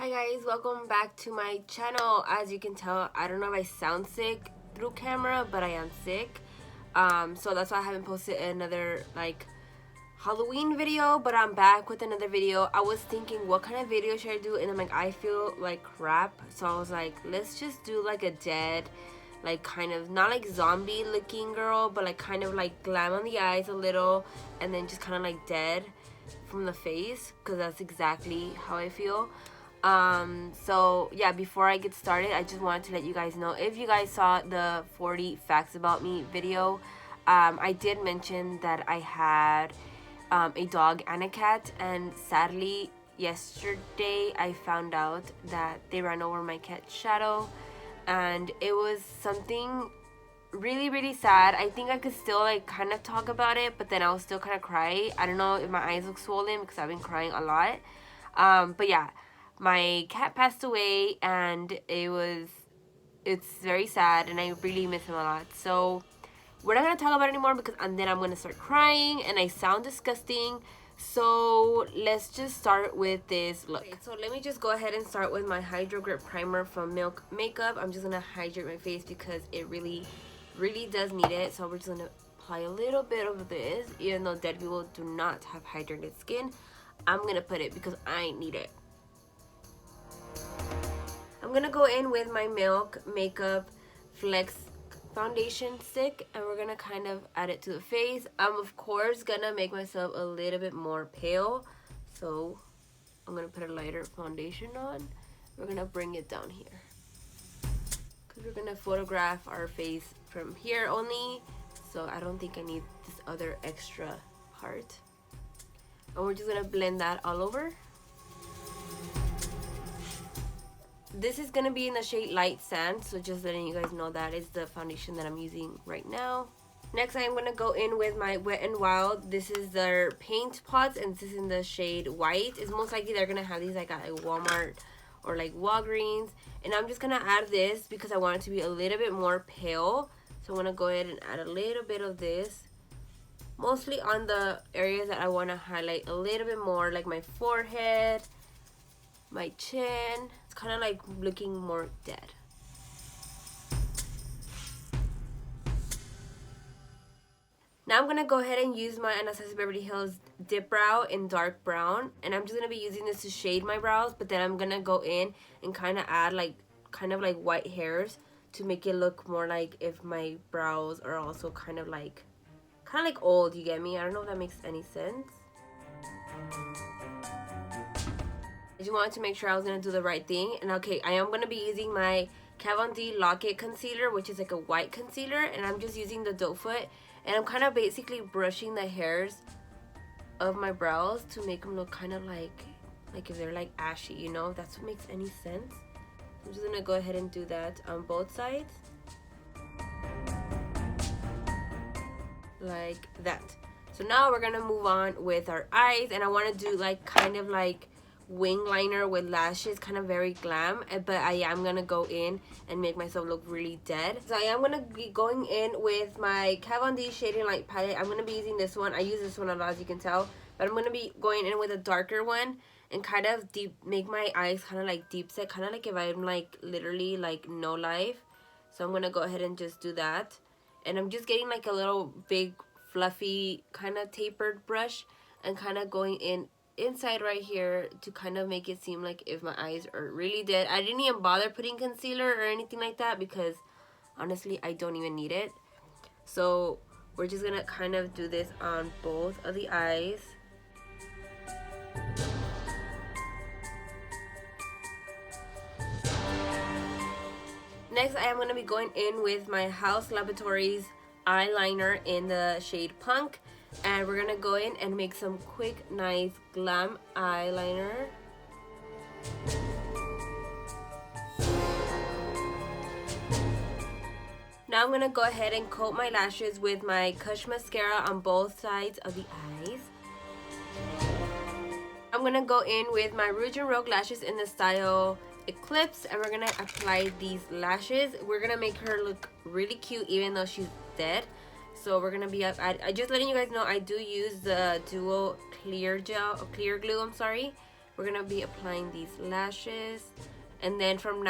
Hi guys, welcome back to my channel. As you can tell, I don't know if I sound sick through camera, but I am sick. So that's why I haven't posted another Halloween video, but I'm back with another video. I was thinking what kind of video should I do, and I'm like, I feel like crap. So I was like, let's just do like a dead, like kind of not like zombie looking girl, but like kind of like glam on the eyes a little, and then just kind of like dead from the face, because that's exactly how I feel. So yeah, before I get started, I just wanted to let you guys know, if you guys saw the 40 facts about me video, I did mention that I had a dog and a cat, and sadly yesterday I found out that they ran over my cat Shadow, and it was something really sad. I think I could still like kind of talk about it, but then I'll still kind of cry. I don't know if my eyes look swollen because I've been crying a lot. But yeah, my cat passed away, and it's very sad, and I really miss him a lot. So we're not gonna talk about it anymore, because and then I'm gonna start crying and I sound disgusting. So let's just start with this look. Okay, so let me just go ahead and start with my Hydro Grip Primer from Milk Makeup. I'm just gonna hydrate my face because it really does need it. So we're just gonna apply a little bit of this, even though dead people do not have hydrated skin. I'm gonna put it because I need it. I'm gonna go in with my Milk Makeup Flex foundation stick, and we're gonna kind of add it to the face. I'm of course gonna make myself a little bit more pale, so I'm gonna put a lighter foundation on. We're gonna bring it down here because we're gonna photograph our face from here only, so I don't think I need this other extra part. And we're just gonna blend that all over. This is gonna be in the shade Light Sand, so just letting you guys know that is the foundation that I'm using right now. Next, I'm gonna go in with my Wet n Wild. This is their paint pots, and this is in the shade White. It's most likely they're gonna have these like at Walmart or like Walgreens, and I'm just gonna add this because I want it to be a little bit more pale. So I'm gonna go ahead and add a little bit of this, mostly on the areas that I want to highlight a little bit more, like my forehead, my chin. It's kind of like looking more dead. Now I'm gonna go ahead and use my Anastasia Beverly Hills Dip Brow in dark brown, and I'm just gonna be using this to shade my brows, but then I'm gonna go in and kind of add like white hairs to make it look more like if my brows are also kind of like old, you get me? I don't know if that makes any sense. I just wanted to make sure I was going to do the right thing. And okay, I am going to be using my Kat Von D Lock-It Concealer, which is like a white concealer. And I'm just using the doe foot. And I'm kind of basically brushing the hairs of my brows to make them look kind of like if they're like ashy, you know, if that's what makes any sense. I'm just going to go ahead and do that on both sides. Like that. So now we're going to move on with our eyes. And I want to do like kind of like wing liner with lashes, kind of very glam, but I am gonna go in and make myself look really dead. So I am gonna be going in with my Kat Von D Shading Light palette. I'm gonna be using this one. I use this one a lot, as you can tell, but I'm gonna be going in with a darker one and kind of make my eyes kind of like deep set, kind of like if I'm like literally like no life. So I'm gonna go ahead and just do that, and I'm just getting like a little big fluffy kind of tapered brush and kind of going in inside right here to kind of make it seem like if my eyes are really dead. I didn't even bother putting concealer or anything like that because honestly I don't even need it. So we're just gonna kind of do this on both of the eyes. Next, I am going to be going in with my Haus Laboratories eyeliner in the shade Punk, and we're going to go in and make some quick, nice glam eyeliner. Now I'm going to go ahead and coat my lashes with my Kush mascara on both sides of the eyes. I'm going to go in with my Rouge and Rogue lashes in the style Eclipse, and we're gonna apply these lashes. We're gonna make her look really cute even though she's dead. So we're gonna be I just letting you guys know I do use the Duo clear glue, I'm sorry. we're gonna be applying these lashes. And then from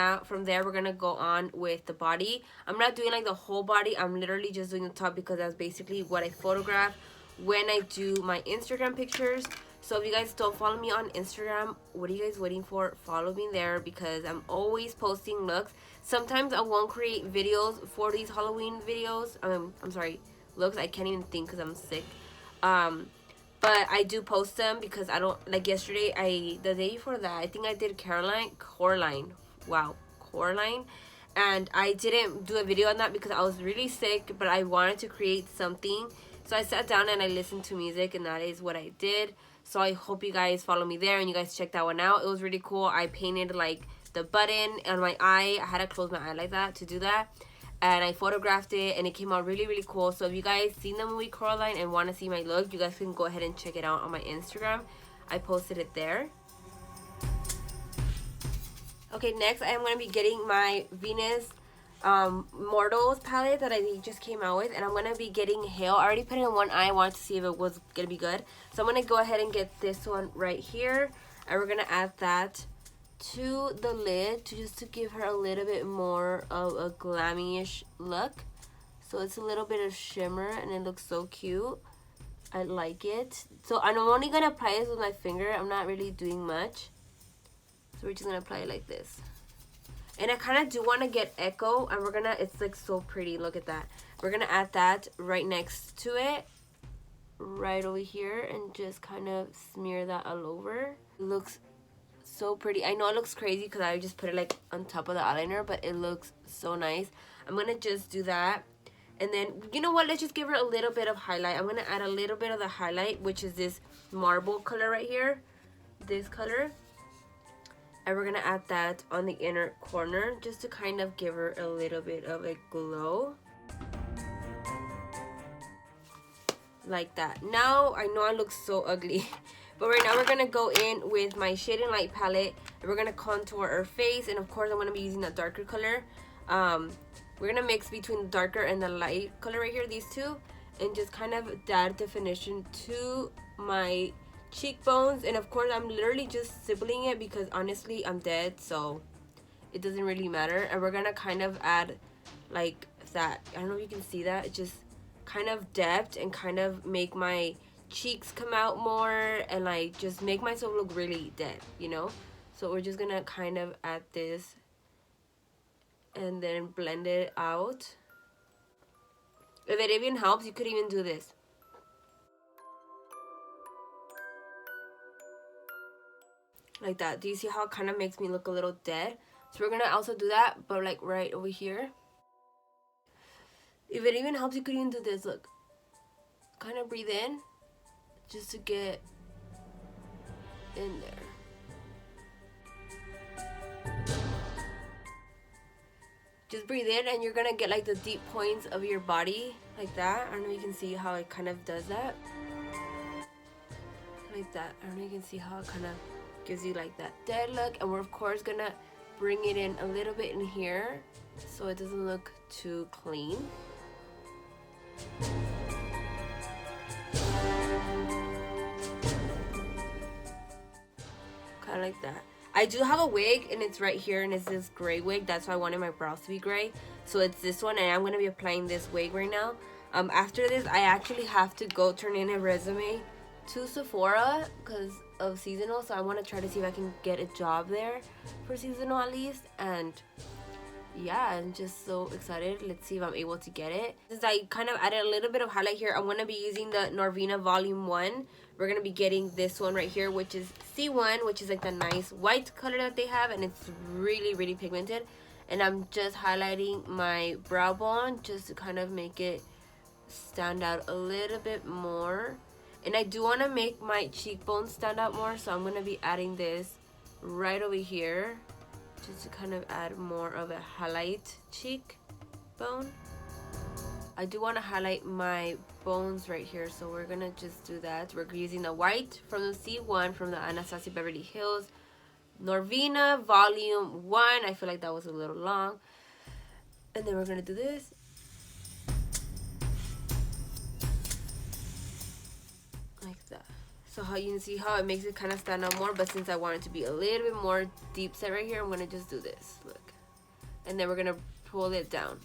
there, we're gonna go on with the body. I'm not doing like the whole body. I'm literally just doing the top because that's basically what I photograph when I do my Instagram pictures. So if you guys don't follow me on Instagram, what are you guys waiting for? Follow me there because I'm always posting looks. Sometimes I won't create videos for these Halloween videos. I'm sorry, looks. I can't even think because I'm sick. But I do post them because I don't, like yesterday, the day before that, I think I did Coraline, and I didn't do a video on that because I was really sick, but I wanted to create something. So I sat down and I listened to music, and that is what I did. So I hope you guys follow me there and you guys check that one out. It was really cool. I painted like the button on my eye. I had to close my eye like that to do that. And I photographed it and it came out really, really cool. So if you guys seen the movie Coraline and want to see my look, you guys can go ahead and check it out on my Instagram. I posted it there. Okay, next I am going to be getting my Venus Mortals palette that I just came out with. And I'm going to be getting Hail. I already put it in one eye. I wanted to see if it was going to be good. So I'm going to go ahead and get this one right here. And we're going to add that to the lid just to give her a little bit more of a glammy-ish look. So it's a little bit of shimmer and it looks so cute. I like it. So I'm only gonna apply this with my finger. I'm not really doing much. So we're just gonna apply it like this. And I kind of do want to get Echo, and we're gonna, it's like so pretty, look at that. We're gonna add that right next to it, right over here, and just kind of smear that all over. It looks so pretty. I know it looks crazy because I just put it like on top of the eyeliner, but it looks so nice. I'm gonna just do that, and then you know what, let's just give her a little bit of highlight. I'm gonna add a little bit of the highlight, which is this marble color right here, this color, and we're gonna add that on the inner corner just to kind of give her a little bit of a glow, like that. Now I know I look so ugly. But right now we're going to go in with my Shade and Light palette, and we're going to contour our face, and of course I'm going to be using a darker color. We're going to mix between the darker and the light color right here, these two, and just kind of add definition to my cheekbones. And of course I'm literally just stippling it because honestly I'm dead, so it doesn't really matter. And we're going to kind of add like that, I don't know if you can see that, just kind of depth and kind of make my cheeks come out more and like just make myself look really dead, you know. So we're just gonna kind of add this and then blend it out. If it even helps, you could even do this. Like that. Do you see how it kind of makes me look a little dead? So we're gonna also do that, but like right over here. If it even helps, you could even do this, look. Kind of breathe in just to get in there. Just breathe in and you're gonna get like the deep points of your body like that. I don't know if you can see how it kind of does that. Like that. I don't know if you can see how it kind of gives you like that dead look. And we're of course gonna bring it in a little bit in here so it doesn't look too clean. Kind of like that. I do have a wig and it's right here and it's this gray wig. That's why I wanted my brows to be gray. So it's this one and I'm going to be applying this wig right now. After this, I actually have to go turn in a resume to Sephora because of seasonal. So I want to try to see if I can get a job there for seasonal at least. And yeah, I'm just so excited. Let's see if I'm able to get it. Since I kind of added a little bit of highlight here, I'm going to be using the Norvina Volume 1. We're going to be getting this one right here, which is C1, which is like the nice white color that they have. And it's really, really pigmented. And I'm just highlighting my brow bone just to kind of make it stand out a little bit more. And I do want to make my cheekbones stand out more. So I'm going to be adding this right over here, just to kind of add more of a highlight cheekbone. I do want to highlight my bones right here, so we're gonna just do that. We're using the white from the C1 from the Anastasia Beverly Hills Norvina Volume 1. I feel like that was a little long. And then we're gonna do this. Like that. So how you can see how it makes it kind of stand out more, but since I want it to be a little bit more deep set right here, I'm gonna just do this, look. And then we're gonna pull it down.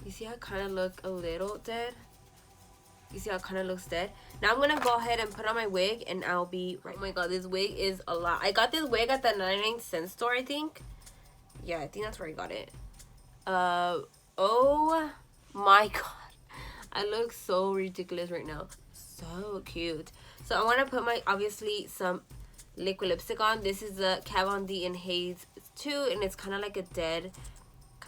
You see how it kind of look a little dead? You see how it kind of looks dead? Now I'm gonna go ahead and put on my wig and I'll be right. Oh my god, this wig is a lot. I got this wig at the 99-cent store, I think. Yeah, I think that's where I got it. Oh my god, I look so ridiculous right now. So cute. So I want to put my, obviously, some liquid lipstick on. This is the Kat Von D in Haze 2, and it's kind of like a dead,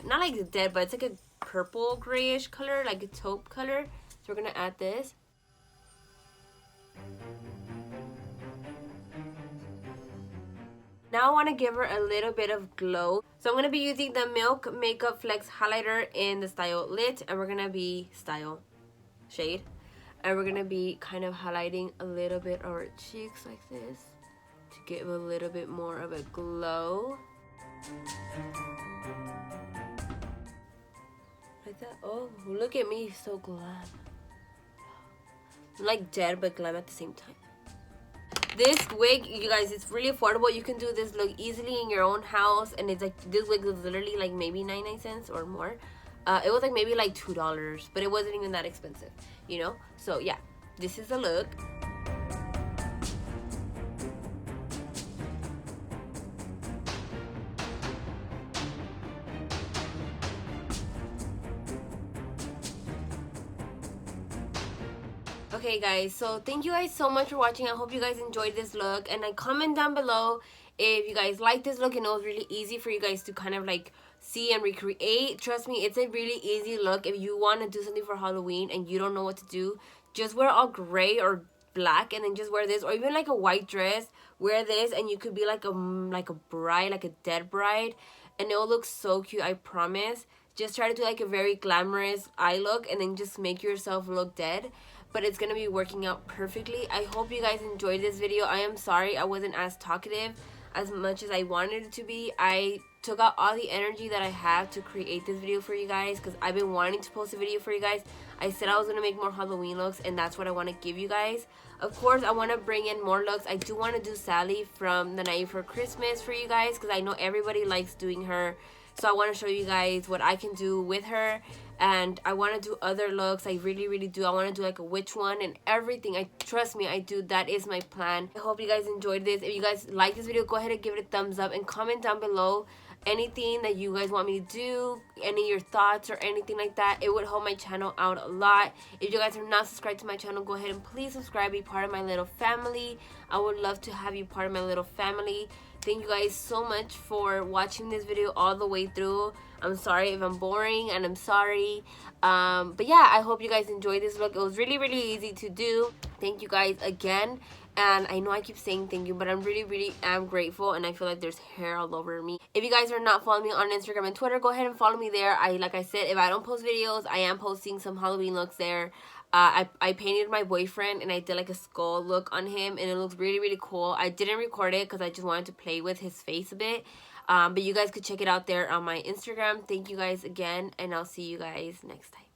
not like a dead, but it's like a purple grayish color, like a taupe color. So we're gonna add this. Now I want to give her a little bit of glow. So I'm going to be using the Milk Makeup Flex Highlighter in the style Lit. And we're going to be style shade. And we're going to be kind of highlighting a little bit of our cheeks like this. To give a little bit more of a glow. Like that. Oh, look at me. So glam. I'm like dead but glam at the same time. This wig, you guys, it's really affordable. You can do this look easily in your own house, and it's like, this wig was literally like maybe 99 cents or more. It was like maybe like $2, but it wasn't even that expensive, you know. So yeah, this is the look. Okay guys, so thank you guys so much for watching. I hope you guys enjoyed this look, and comment down below if you guys like this look and it was really easy for you guys to kind of like see and recreate. Trust me, it's a really easy look. If you want to do something for Halloween and you don't know what to do, just wear all gray or black and then just wear this, or even like a white dress, wear this, and you could be like a bride, like a dead bride, and it will look so cute, I promise. Just try to do like a very glamorous eye look and then just make yourself look dead, but it's gonna be working out perfectly. I hope you guys enjoyed this video. I am sorry I wasn't as talkative as much as I wanted it to be. I took out all the energy that I have to create this video for you guys because I've been wanting to post a video for you guys. I said I was gonna make more Halloween looks, and that's what I want to give you guys. Of course, I want to bring in more looks. I do want to do Sally from The Night Before Christmas for you guys because I know everybody likes doing her. So I want to show you guys what I can do with her, and I want to do other looks. I really do. I want to do like a witch one and everything. Trust me, I do. That is my plan. I hope you guys enjoyed this. If you guys like this video, go ahead and give it a thumbs up and comment down below anything that you guys want me to do, any of your thoughts or anything like that. It would help my channel out a lot. If you guys are not subscribed to my channel, go ahead and please subscribe, be part of my little family. I would love to have you part of my little family. Thank you guys so much for watching this video all the way through. I'm sorry if I'm boring, and I'm sorry, but yeah, I hope you guys enjoyed this look. It was really easy to do. Thank you guys again. And I know I keep saying thank you, but I'm really am grateful, and I feel like there's hair all over me. If you guys are not following me on Instagram and Twitter, go ahead and follow me there. Like I said, if I don't post videos, I am posting some Halloween looks there. I painted my boyfriend, and I did like a skull look on him, and it looks really cool. I didn't record it because I just wanted to play with his face a bit. But you guys could check it out there on my Instagram. Thank you guys again, and I'll see you guys next time.